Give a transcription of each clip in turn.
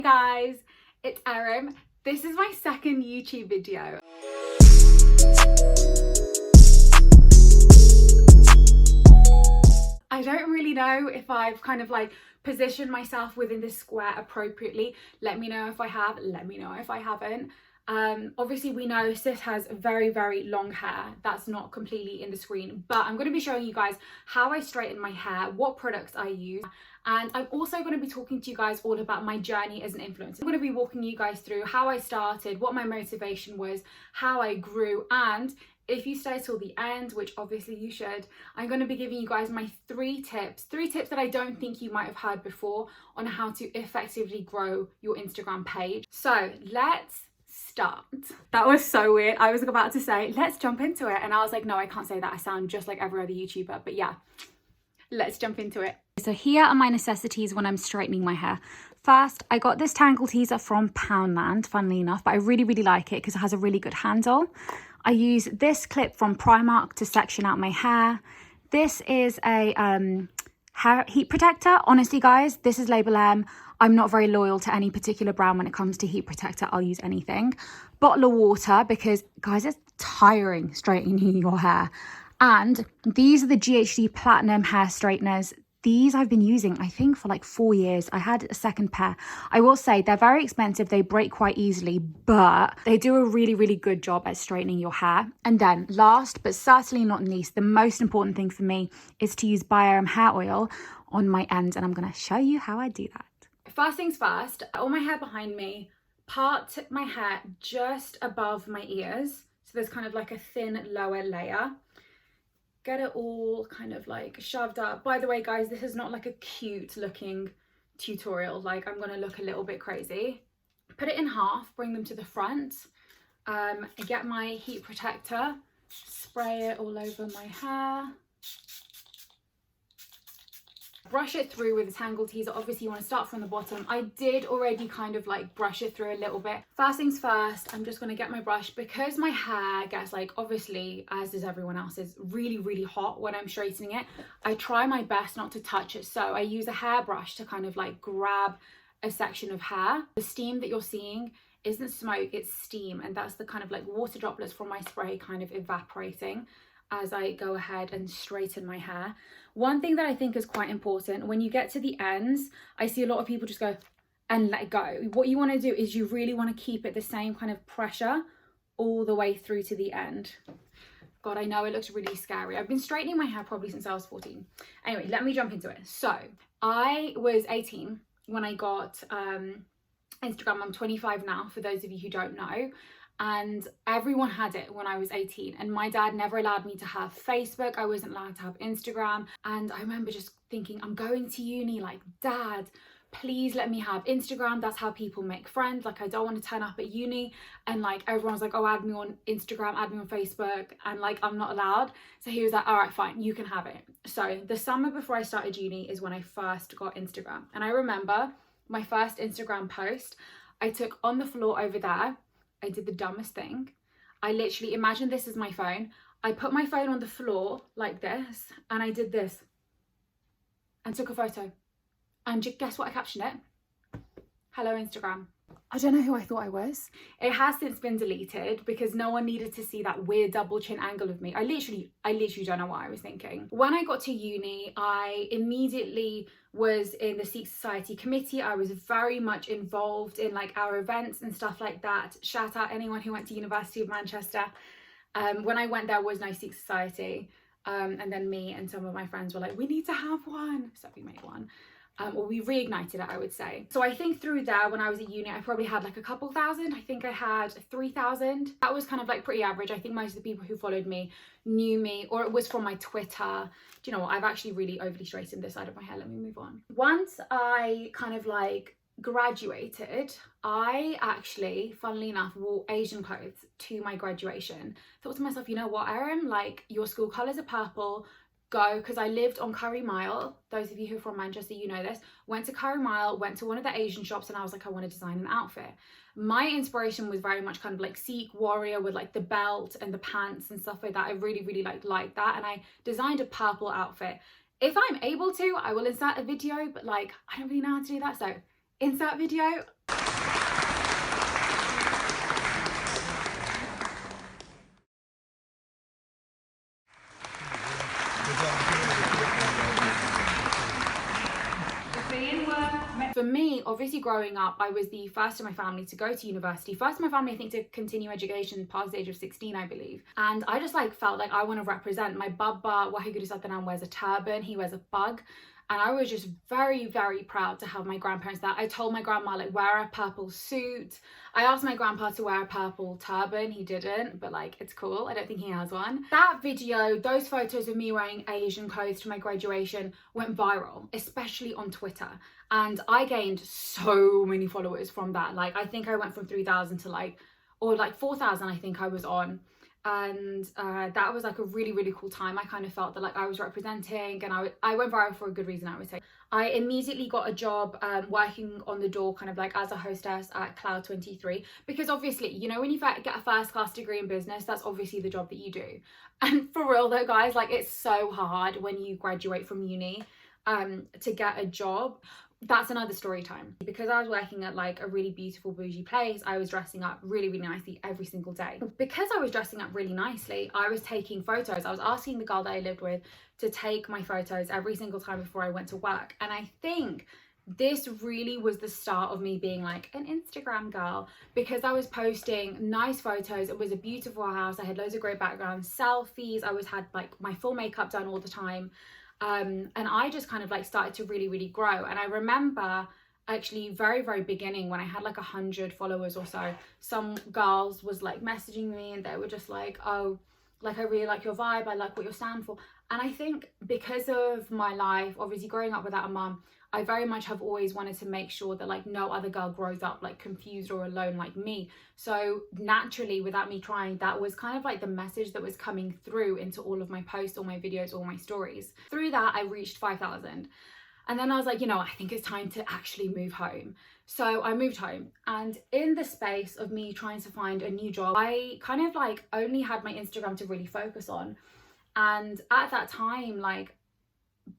Hey guys, it's Erim. This is my second YouTube video. I don't really know if I've kind of like positioned myself within this square appropriately. Let me know if I have, let me know if I haven't. Obviously we know sis has very long hair. That's not completely in the screen, but I'm going to be showing you guys how I straighten my hair, what products I use, and I'm also going to be talking to you guys all about my journey as an influencer. I'm going to be walking you guys through how I started, what my motivation was, how I grew, and if you stay till the end, which obviously you should, I'm going to be giving you guys my three tips that I don't think you might have heard before on how to effectively grow your Instagram page. So let's start. That was so weird. I was about to say, let's jump into it. And I was like, no, I can't say that. I sound just like every other YouTuber. But yeah, let's jump into it. So here are my necessities when I'm straightening my hair. First, I got this tangle teaser from Poundland, funnily enough, but I really like it because it has a really good handle. I use this clip from Primark to section out my hair. This is a hair heat protector. Honestly, guys, this is label M. I'm not very loyal to any particular brand when it comes to heat protector. I'll use anything. Bottle of water because, guys, it's tiring straightening your hair. And these are the GHD Platinum hair straighteners. These I've been using, I think, for like 4 years. I had a second pair. I will say they're very expensive. They break quite easily, but they do a really good job at straightening your hair. And then last, but certainly not least, the most important thing for me is to use ByErim hair oil on my ends. And I'm going to show you how I do that. First things first, all my hair behind me, part my hair just above my ears. So there's kind of like a thin lower layer. Get it all kind of like shoved up. By the way, guys, this is not like a cute looking tutorial. Like, I'm going to look a little bit crazy. Put it in half, bring them to the front. Get my heat protector, spray it all over my hair. Brush it through with a tangle teaser. Obviously, you want to start from the bottom. I did already kind of like brush it through a little bit. First things first, I'm just going to get my brush because my hair gets, like, obviously, as does everyone else's, really hot when I'm straightening it. I try my best not to touch it. So I use a hairbrush to kind of like grab a section of hair. The steam that you're seeing isn't smoke, it's steam. And that's the kind of like water droplets from my spray kind of evaporating as I go ahead and straighten my hair. One thing that I think is quite important, when you get to the ends, I see a lot of people just go and let it go. What you want to do is you really want to keep it the same kind of pressure all the way through to the end. God, I know it looks really scary. I've been straightening my hair probably since I was 14. Anyway, let me jump into it. So I was 18 when I got Instagram. I'm 25 now, for those of you who don't know. And everyone had it when I was 18, and my dad never allowed me to have Facebook. I wasn't allowed to have Instagram. And I remember just thinking, I'm going to uni, like, Dad, please let me have Instagram. That's how people make friends. Like, I don't want to turn up at uni and like everyone's like, oh, add me on Instagram, add me on Facebook, and like I'm not allowed. So he was like, all right, fine, you can have it. So the summer before I started uni is when I first got Instagram. And I remember my first Instagram post, I took on the floor over there. I did the dumbest thing. I literally, imagine this is my phone. I put my phone on the floor like this, and I did this and took a photo. And guess what I captioned it? Hello, Instagram. I don't know who I thought I was. It has since been deleted because no one needed to see that weird double chin angle of me. I literally don't know what I was thinking. When I got to uni, I immediately was in the Sikh Society committee. I was very much involved in like our events and stuff like that. Shout out anyone who went to University of Manchester. When I went, there was no Sikh Society. And then me and some of my friends were like, we need to have one. So we made one. Or we reignited it, I would say. So I think through there, when I was at uni, I probably had like a couple thousand. I think I had 3,000. That was kind of like pretty average. I think most of the people who followed me knew me, or it was from my Twitter. Do you know what? I've actually really overly straightened this side of my hair. Let me move on. Once I kind of like graduated, I actually, funnily enough, wore Asian clothes to my graduation. Thought to myself, you know what, Erin, like your school colours are purple. Go, because I lived on Curry Mile. Those of you who are from Manchester, you know this. Went to Curry Mile, went to one of the Asian shops, and I was like, I want to design an outfit. My inspiration was very much kind of like Sikh warrior with like the belt and the pants and stuff like that. I really liked that, and I designed a purple outfit. If I'm able to, I will insert a video, but like I don't really know how to do that, so Insert video. For me, obviously growing up, I was the first in my family to go to university. First in my family, I think, to continue education past the age of 16, I believe. And I just like felt like I want to represent. My baba, Waheguru Satanam, wears a turban, he wears a bug. And I was just very, very proud to have my grandparents there. I told my grandma, like, wear a purple suit. I asked my grandpa to wear a purple turban. He didn't, but like, it's cool. I don't think he has one. That video, those photos of me wearing Asian clothes to my graduation went viral, especially on Twitter. And I gained so many followers from that. Like, I think I went from 3,000 to like 4,000, I think I was on. And that was like a really, really cool time. I kind of felt that like I was representing, and I went viral for a good reason, I would say. I immediately got a job working on the door, kind of like as a hostess at Cloud 23, because obviously, you know, when you get a first class degree in business, that's obviously the job that you do. And for real though, guys, like, it's so hard when you graduate from uni to get a job. That's another story time. Because I was working at like a really beautiful bougie place, I was dressing up really, really nicely every single day. Because I was dressing up really nicely, I was taking photos. I was asking the girl that I lived with to take my photos every single time before I went to work. And I think this really was the start of me being like an Instagram girl, because I was posting nice photos. It was a beautiful house. I had loads of great backgrounds, selfies. I always had like my full makeup done all the time. And I just kind of like started to really, really grow. And I remember actually very, very beginning, when I had like 100 followers or so, some girls was like messaging me, and they were just like, oh, like, I really like your vibe, I like what you stand for. And I think because of my life, obviously growing up without a mum, I very much have always wanted to make sure that like no other girl grows up like confused or alone like me. So naturally, without me trying, that was kind of like the message that was coming through into all of my posts, all my videos, all my stories. Through that, I reached 5,000. And then I was like, you know, I think it's time to actually move home. So I moved home, and in the space of me trying to find a new job, I kind of like only had my Instagram to really focus on. And at that time, like,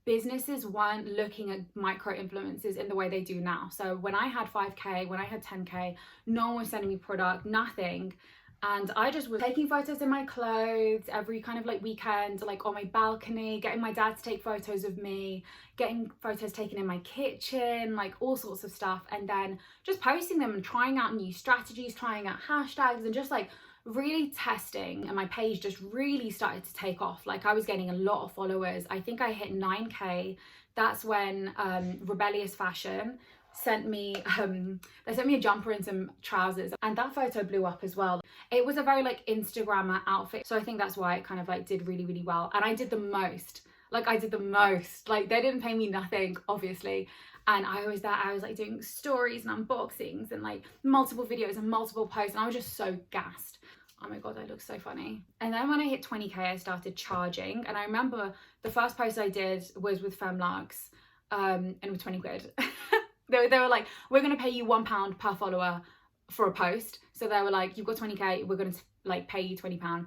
businesses weren't looking at micro influencers in the way they do now. So when I had 5k, when I had 10k, no one was sending me product, nothing. And I just was taking photos in my clothes every kind of like weekend, like on my balcony, getting my dad to take photos of me, getting photos taken in my kitchen, like all sorts of stuff. And then just posting them and trying out new strategies, trying out hashtags, and just like really testing. And my page just really started to take off. Like, I was getting a lot of followers. I think I hit 9k. That's when Rebellious Fashion sent me they sent me a jumper and some trousers, and that photo blew up as well. It was a very like Instagrammer outfit, so I think that's why it kind of like did really, really well. And I did the most. Like, they didn't pay me nothing, obviously. And I was like doing stories and unboxings and like multiple videos and multiple posts, and I was just so gassed. Oh my god, I look so funny. And then when I hit 20k, I started charging. And I remember the first post I did was with Femlux, and it was 20 quid. They were like, we're going to pay you £1 per follower for a post. So they were like, you've got 20k, we're going to like pay you £20.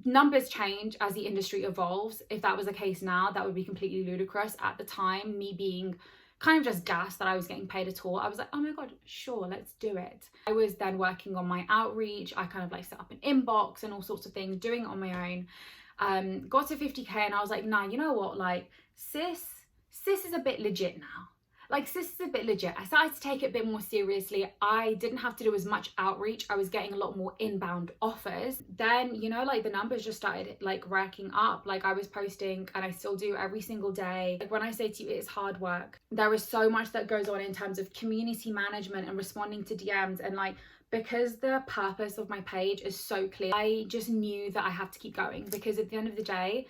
Numbers change as the industry evolves. If that was the case now, that would be completely ludicrous. At the time, me being kind of just gassed that I was getting paid at all, I was like, oh my god, sure, let's do it. I was then working on my outreach. I kind of like set up an inbox and all sorts of things, doing it on my own. Got to 50k, and I was like, nah, you know what, like, sis is a bit legit now. Like, sis is a bit legit. I started to take it a bit more seriously. I didn't have to do as much outreach. I was getting a lot more inbound offers. Then, you know, like, the numbers just started like racking up. Like, I was posting, and I still do, every single day. Like, when I say to you, it's hard work. There is so much that goes on in terms of community management and responding to DMs. And like, because the purpose of my page is so clear, I just knew that I have to keep going, because at the end of the day,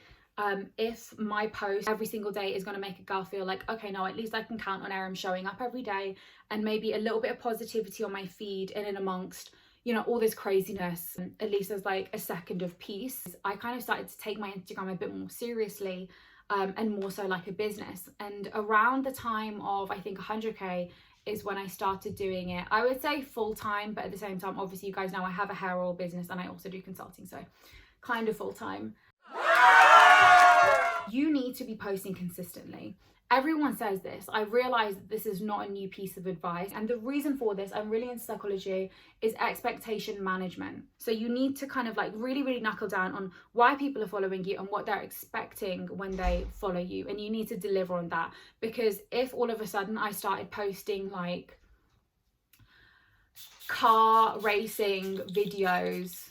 if my post every single day is going to make a girl feel like, okay, no, at least I can count on Erim showing up every day, and maybe a little bit of positivity on my feed and in amongst, you know, all this craziness, at least there's like a second of peace. I kind of started to take my Instagram a bit more seriously, and more so like a business. And around the time of, I think, 100k is when I started doing it, I would say full time, but at the same time, obviously you guys know I have a hair oil business and I also do consulting, so kind of full time. You need to be posting consistently. everyone says this. I realize that this is not a new piece of advice. And the reason for this, I'm really into psychology, is expectation management. So you need to kind of like really, really knuckle down on why people are following you and what they're expecting when they follow you. And you need to deliver on that. Because if all of a sudden I started posting like car racing videos,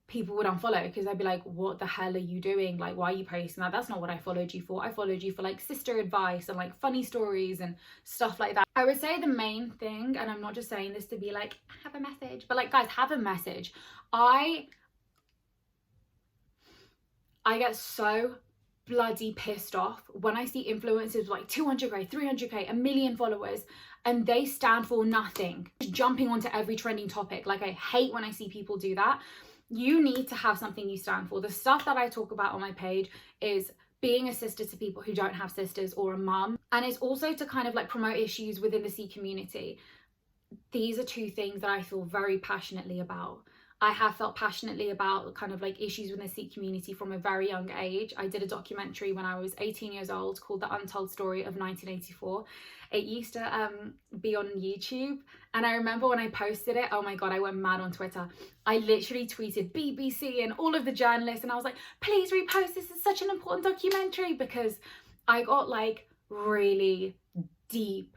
people would unfollow, because they'd be like, what the hell are you doing? Like, why are you posting that? That's not what I followed you for. I followed you for like sister advice and like funny stories and stuff like that. I would say the main thing, and I'm not just saying this to be like, have a message, but like, guys, have a message. I get so bloody pissed off when I see influencers with like 200k, 300k, a million followers, and they stand for nothing, just jumping onto every trending topic. Like, I hate when I see people do that. You need to have something you stand for. The stuff that I talk about on my page is being a sister to people who don't have sisters, or a mum. And it's also to kind of like promote issues within the Sikh community. These are two things that I feel very passionately about. I have felt passionately about kind of like issues within the Sikh community from a very young age. I did a documentary when I was 18 years old called The Untold Story of 1984. It used to be on YouTube. And I remember when I posted it, oh my God, I went mad on Twitter. I literally tweeted BBC and all of the journalists, and I was like, please repost, this is such an important documentary, because I got like really deep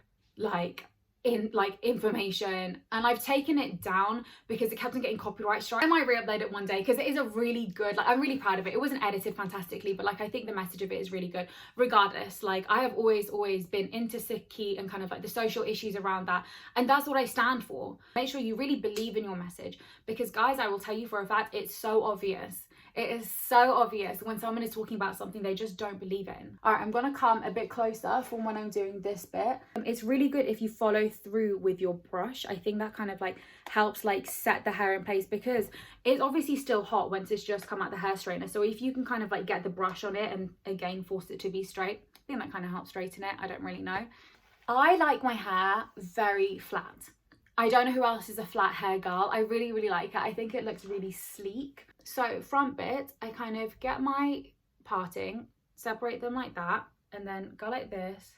information, and I've taken it down because it kept on getting copyright strike. I might re-upload it one day, because it is a really good, like, I'm really proud of it. It wasn't edited fantastically, but like, I think the message of it is really good. Regardless, like, I have always been into Sikhi and kind of like the social issues around that, and that's what I stand for. Make sure you really believe in your message, because guys, I will tell you for a fact, it's so obvious. It is so obvious when someone is talking about something they just don't believe in. All right, I'm gonna come a bit closer from when I'm doing this bit. It's really good if you follow through with your brush. I think that kind of like helps like set the hair in place, because it's obviously still hot once it's just come out the hair straightener. So if you can kind of like get the brush on it and again force it to be straight, I think that kind of helps straighten it. I don't really know. I like my hair very flat. I don't know who else is a flat hair girl. I really, really like it. I think it looks really sleek. So front bit, I kind of get my parting, separate them like that, and then go like this,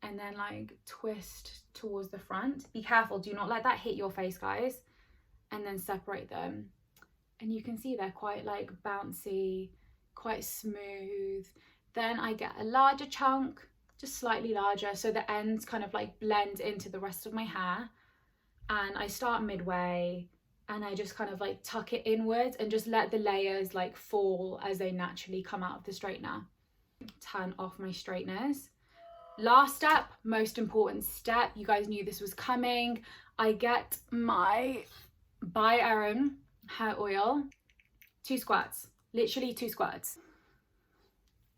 and then like twist towards the front. Be careful, do not let that hit your face, guys. And then separate them. And you can see they're quite like bouncy, quite smooth. Then I get a larger chunk, just slightly larger, so the ends kind of like blend into the rest of my hair. And I start midway, and I just kind of like tuck it inwards and just let the layers like fall as they naturally come out of the straightener. Turn off my straighteners. Last step, most important step, you guys knew this was coming. I get my ByErim hair oil, 2 squirts, literally 2 squirts.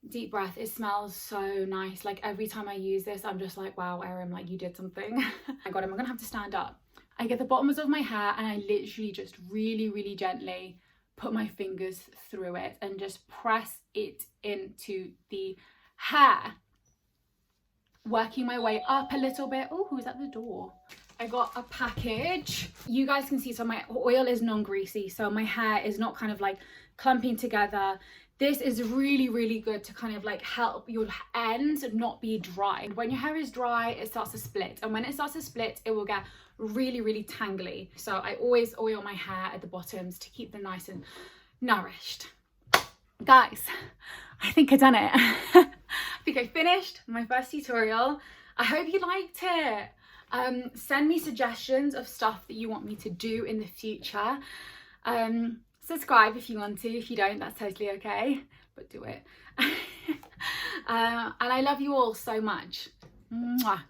Deep breath. It smells so nice. Like, every time I use this, I'm just like, wow, Erim, like, you did something. Oh my God, I'm gonna have to stand up. I get the bottoms of my hair, and I literally just really, really gently put my fingers through it and just press it into the hair. Working my way up a little bit. Oh, who's at the door? I got a package. You guys can see, so my oil is non-greasy, so my hair is not kind of like clumping together. This is really, really good to kind of like help your ends not be dry. And when your hair is dry, it starts to split. And when it starts to split, it will get really, really tangly. So I always oil my hair at the bottoms to keep them nice and nourished. Guys, I think I've done it. I think I finished my first tutorial. I hope you liked it. Send me suggestions of stuff that you want me to do in the future. Subscribe if you want to. If you don't, that's totally okay, but do it. And I love you all so much. Mwah.